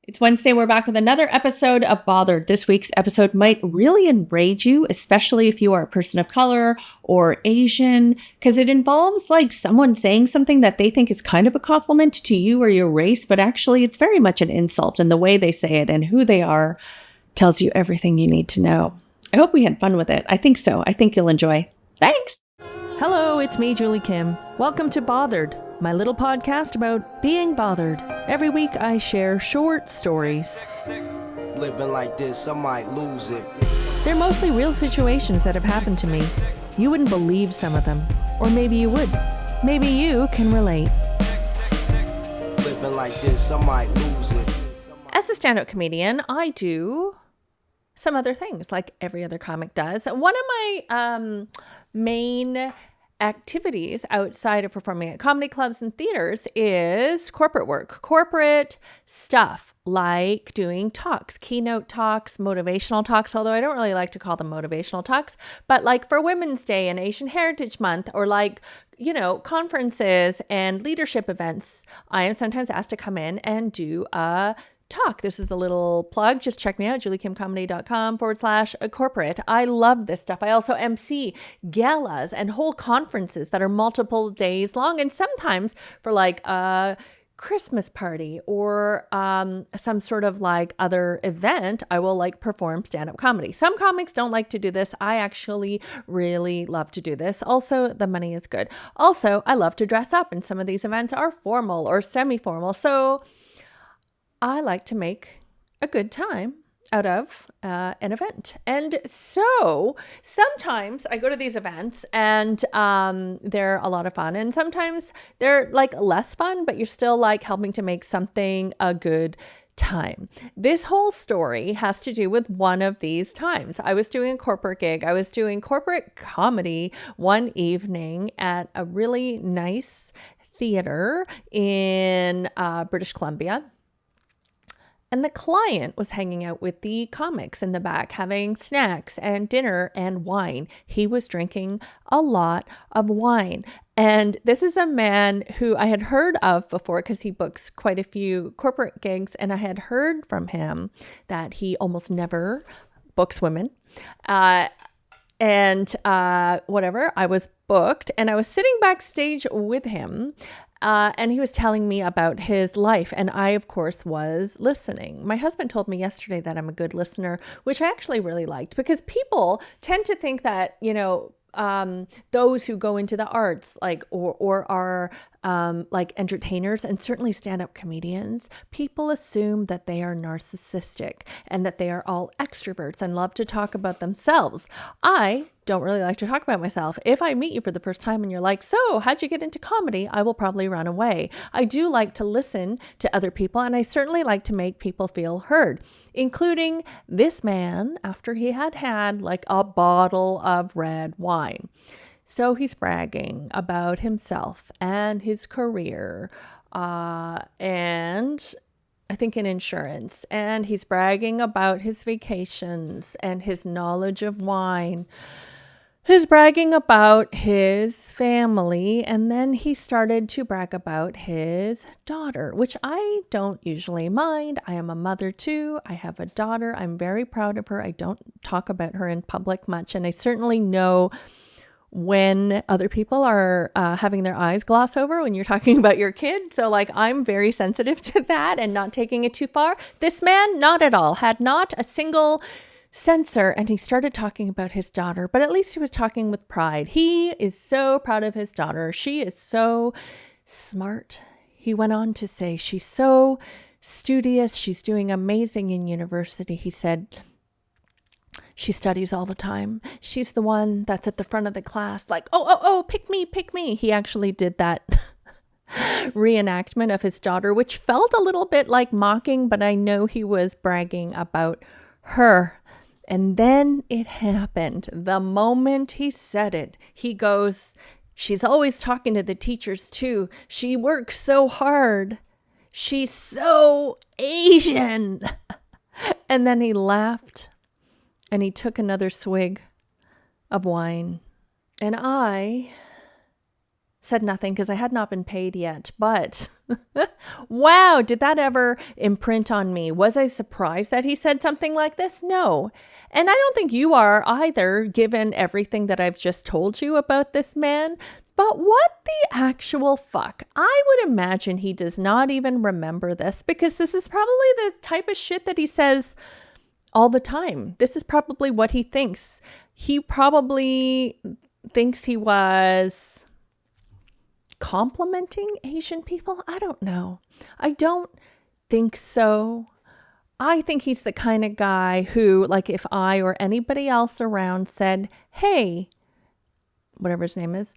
It's Wednesday. We're back with another episode of Bothered. This week's episode might really enrage you, especially if you are a person of color or Asian, because it involves like someone saying something that they think is kind of a compliment to you or your race, but actually it's very much an insult. And the way they say it and who they are tells you everything you need to know. I hope we had fun with it. I think so. I think you'll enjoy. Thanks. Hello, it's me, Julie Kim. Welcome to Bothered, my little podcast about being bothered. Every week I share short stories. Living like this, I might lose it. They're mostly real situations that have happened to me. You wouldn't believe some of them, or maybe you would. Maybe you can relate. Living like this, I might lose it. As a stand-up comedian, I do some other things like every other comic does. One of my main activities outside of performing at comedy clubs and theaters is corporate work, corporate stuff like doing talks, keynote talks, motivational talks, although I don't really like to call them motivational talks, but like for Women's Day and Asian Heritage Month, or like, you know, conferences and leadership events, I am sometimes asked to come in and do a talk. This is a little plug. Just check me out, juliekimcomedy.com/corporate. I love this stuff. I also MC galas and whole conferences that are multiple days long. And sometimes for like a Christmas party or some sort of like other event, I will like perform stand-up comedy. Some comics don't like to do this. I actually really love to do this. Also, the money is good. Also, I love to dress up, and some of these events are formal or semi-formal. So I like to make a good time out of an event. And so sometimes I go to these events and they're a lot of fun. And sometimes they're like less fun, but you're still like helping to make something a good time. This whole story has to do with one of these times. I was doing a corporate gig. I was doing corporate comedy one evening at a really nice theater in British Columbia. And the client was hanging out with the comics in the back, having snacks and dinner and wine. He was drinking a lot of wine. And this is a man who I had heard of before because he books quite a few corporate gigs. And I had heard from him that he almost never books women. Whatever, I was booked and I was sitting backstage with him. And he was telling me about his life. And I, of course, was listening. My husband told me yesterday that I'm a good listener, which I actually really liked, because people tend to think that, you know, those who go into the arts, like, or are like entertainers and certainly stand-up comedians, people assume that they are narcissistic and that they are all extroverts and love to talk about themselves. I don't really like to talk about myself. If I meet you for the first time and you're like, so how'd you get into comedy? I will probably run away. I do like to listen to other people, and I certainly like to make people feel heard, including this man after he had like a bottle of red wine. So he's bragging about himself and his career, and I think in insurance, and he's bragging about his vacations and his knowledge of wine. He's bragging about his family, and then he started to brag about his daughter, which I don't usually mind. I am a mother too. I have a daughter. I'm very proud of her. I don't talk about her in public much, and I certainly know when other people are having their eyes gloss over when you're talking about your kid. So like, I'm very sensitive to that and not taking it too far. This man, not at all, had not a single censor, and he started talking about his daughter, but at least he was talking with pride. He is so proud of his daughter. She is so smart. He went on to say, she's so studious. She's doing amazing in university. He said, she studies all the time. She's the one that's at the front of the class, like, oh, pick me, pick me. He actually did that reenactment of his daughter, which felt a little bit like mocking, but I know he was bragging about her. And then it happened. The moment he said it, he goes, she's always talking to the teachers too. She works so hard. She's so Asian. And then he laughed and he took another swig of wine. And I said nothing because I had not been paid yet. But wow, did that ever imprint on me? Was I surprised that he said something like this? No. And I don't think you are either, given everything that I've just told you about this man. But what the actual fuck? I would imagine he does not even remember this, because this is probably the type of shit that he says all the time. This is probably what he thinks. He probably thinks he was complimenting Asian people. I don't know. I don't think so. I think he's the kind of guy who, like, if I or anybody else around said, hey, whatever his name is,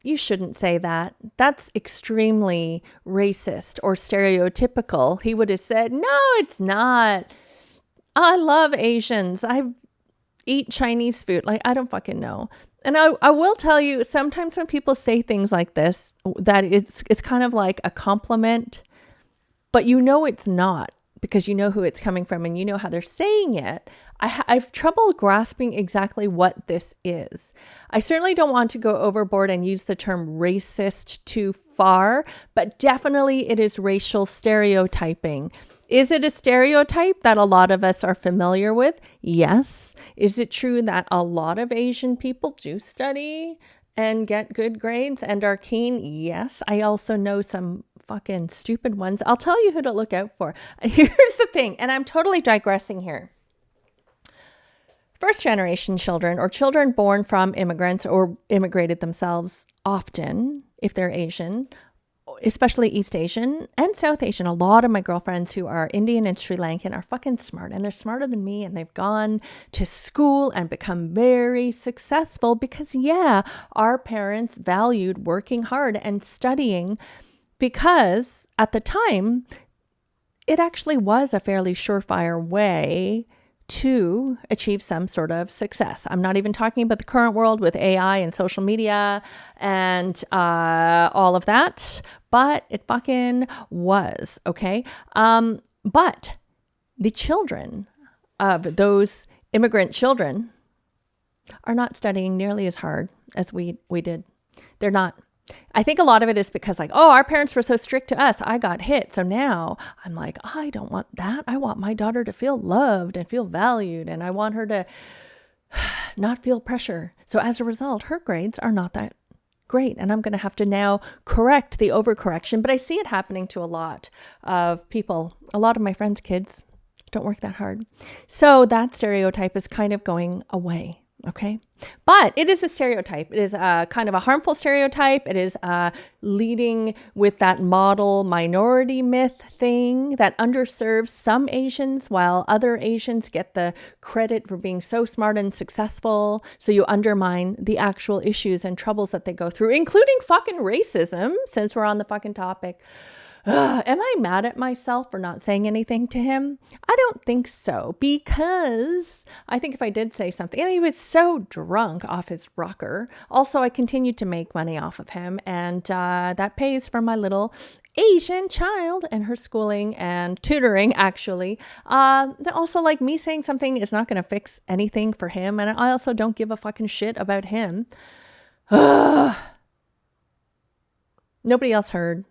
you shouldn't say that. That's extremely racist or stereotypical. He would have said, no, it's not. I love Asians. I eat Chinese food. Like, I don't fucking know. And I will tell you, sometimes when people say things like this, that it's kind of like a compliment, but you know it's not, because you know who it's coming from and you know how they're saying it. I've trouble grasping exactly what this is. I certainly don't want to go overboard and use the term racist too far, but definitely it is racial stereotyping. Is it a stereotype that a lot of us are familiar with? Yes. Is it true that a lot of Asian people do study and get good grades and are keen? Yes. I also know some fucking stupid ones. I'll tell you who to look out for. Here's the thing, and I'm totally digressing here. First generation children, or children born from immigrants or immigrated themselves, often, if they're Asian, especially East Asian and South Asian, a lot of my girlfriends who are Indian and Sri Lankan are fucking smart, and they're smarter than me, and they've gone to school and become very successful because, yeah, our parents valued working hard and studying, because at the time, it actually was a fairly surefire way to achieve some sort of success. I'm not even talking about the current world with AI and social media and all of that, but it fucking was, okay? But the children of those immigrant children are not studying nearly as hard as we did. They're not. I think a lot of it is because, like, oh, our parents were so strict to us. I got hit. So now I'm like, I don't want that. I want my daughter to feel loved and feel valued. And I want her to not feel pressure. So as a result, her grades are not that great. And I'm going to have to now correct the overcorrection. But I see it happening to a lot of people. A lot of my friends' kids don't work that hard. So that stereotype is kind of going away. Okay. But it is a stereotype. It is a kind of a harmful stereotype. It is leading with that model minority myth thing that underserves some Asians while other Asians get the credit for being so smart and successful. So you undermine the actual issues and troubles that they go through, including fucking racism, since we're on the fucking topic. Am I mad at myself for not saying anything to him? I don't think so, because I think if I did say something, and he was so drunk off his rocker. Also, I continued to make money off of him, and that pays for my little Asian child and her schooling and tutoring, actually. Also, like, me saying something is not going to fix anything for him, and I also don't give a fucking shit about him. Nobody else heard.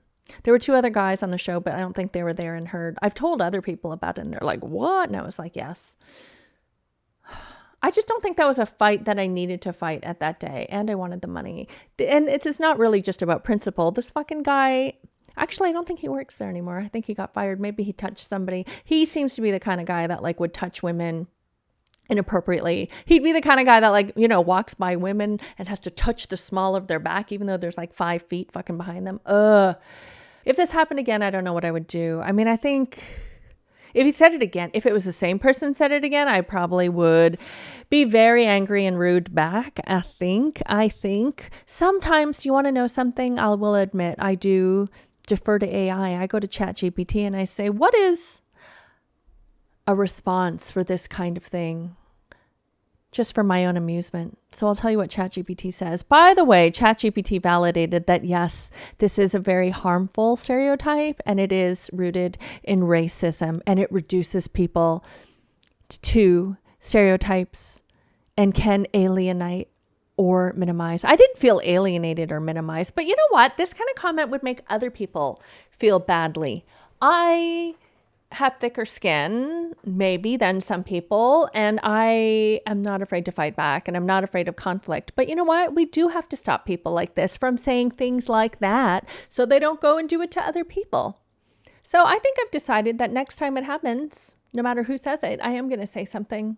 There were two other guys on the show, but I don't think they were there and heard. I've told other people about it, and they're like, what? And I was like, yes. I just don't think that was a fight that I needed to fight at that day, and I wanted the money. And it is not really just about principle. This fucking guy, actually, I don't think he works there anymore. I think he got fired. Maybe he touched somebody. He seems to be the kind of guy that, like, would touch women inappropriately. He'd be the kind of guy that, like, you know, walks by women and has to touch the small of their back, even though there's like 5 feet fucking behind them. If this happened again, I don't know what I would do. I mean, I think if he said it again, if it was the same person said it again, I probably would be very angry and rude back. I think sometimes, you want to know something? I will admit, I do defer to AI. I go to ChatGPT and I say, what is a response for this kind of thing, just for my own amusement? So I'll tell you what ChatGPT says. By the way, ChatGPT validated that, yes, this is a very harmful stereotype, and it is rooted in racism, and it reduces people to stereotypes and can alienate or minimize. I didn't feel alienated or minimized, but you know what? This kind of comment would make other people feel badly. I have thicker skin, maybe, than some people, and I am not afraid to fight back, and I'm not afraid of conflict. But you know what? We do have to stop people like this from saying things like that so they don't go and do it to other people. So I think I've decided that next time it happens, no matter who says it, I am going to say something.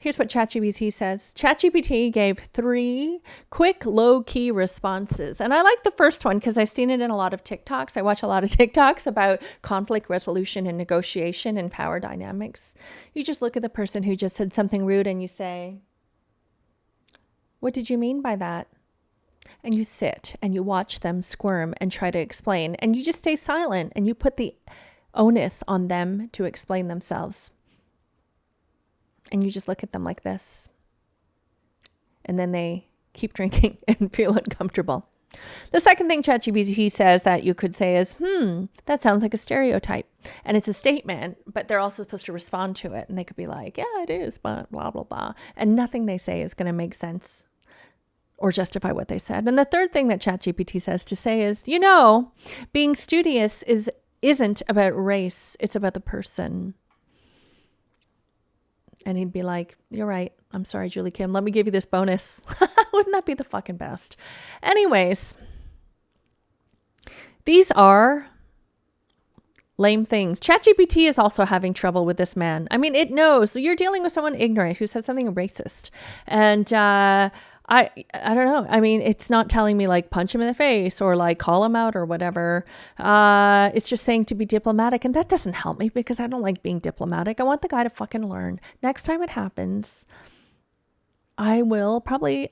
Here's what ChatGPT says. ChatGPT gave 3 quick, low-key responses. And I like the first one because I've seen it in a lot of TikToks. I watch a lot of TikToks about conflict resolution and negotiation and power dynamics. You just look at the person who just said something rude and you say, "What did you mean by that?" And you sit and you watch them squirm and try to explain. And you just stay silent and you put the onus on them to explain themselves. And you just look at them like this. And then they keep drinking and feel uncomfortable. The second thing ChatGPT says that you could say is, that sounds like a stereotype. And it's a statement, but they're also supposed to respond to it. And they could be like, yeah, it is, but blah, blah, blah. And nothing they say is going to make sense or justify what they said. And the third thing that ChatGPT says to say is, being studious isn't about race. It's about the person. And he'd be like, "You're right. I'm sorry, Julie Kim. Let me give you this bonus." Wouldn't that be the fucking best? Anyways, these are lame things. ChatGPT is also having trouble with this man. I mean, it knows. So you're dealing with someone ignorant who said something racist. And I don't know. I mean, it's not telling me like punch him in the face or like call him out or whatever. It's just saying to be diplomatic. And that doesn't help me because I don't like being diplomatic. I want the guy to fucking learn. Next time it happens, I will probably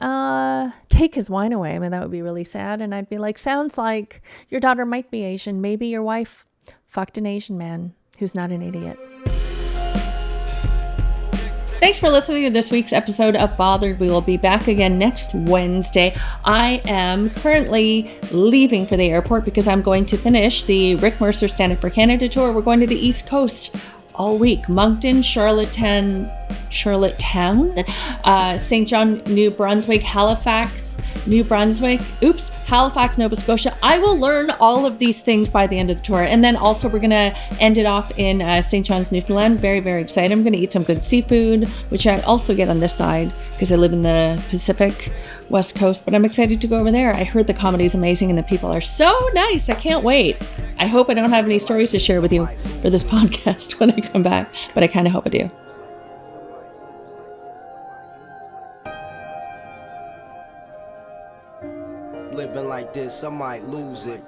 take his wine away. I mean, that would be really sad. And I'd be like, sounds like your daughter might be Asian. Maybe your wife fucked an Asian man who's not an idiot. Thanks for listening to this week's episode of Bothered. We will be back again next Wednesday. I am currently leaving for the airport because I'm going to finish the Rick Mercer Stand Up for Canada tour. We're going to the East Coast all week. Moncton, Charlottetown, St. John, New Brunswick, Halifax, Halifax, Nova Scotia. I will learn all of these things by the end of the tour. And then also we're going to end it off in St. John's, Newfoundland. Very, very excited. I'm going to eat some good seafood, which I also get on this side because I live in the Pacific West Coast, but I'm excited to go over there. I heard the comedy is amazing and the people are so nice. I can't wait. I hope I don't have any stories to share with you for this podcast when I come back, but I kind of hope I do. Living like this, I might lose it.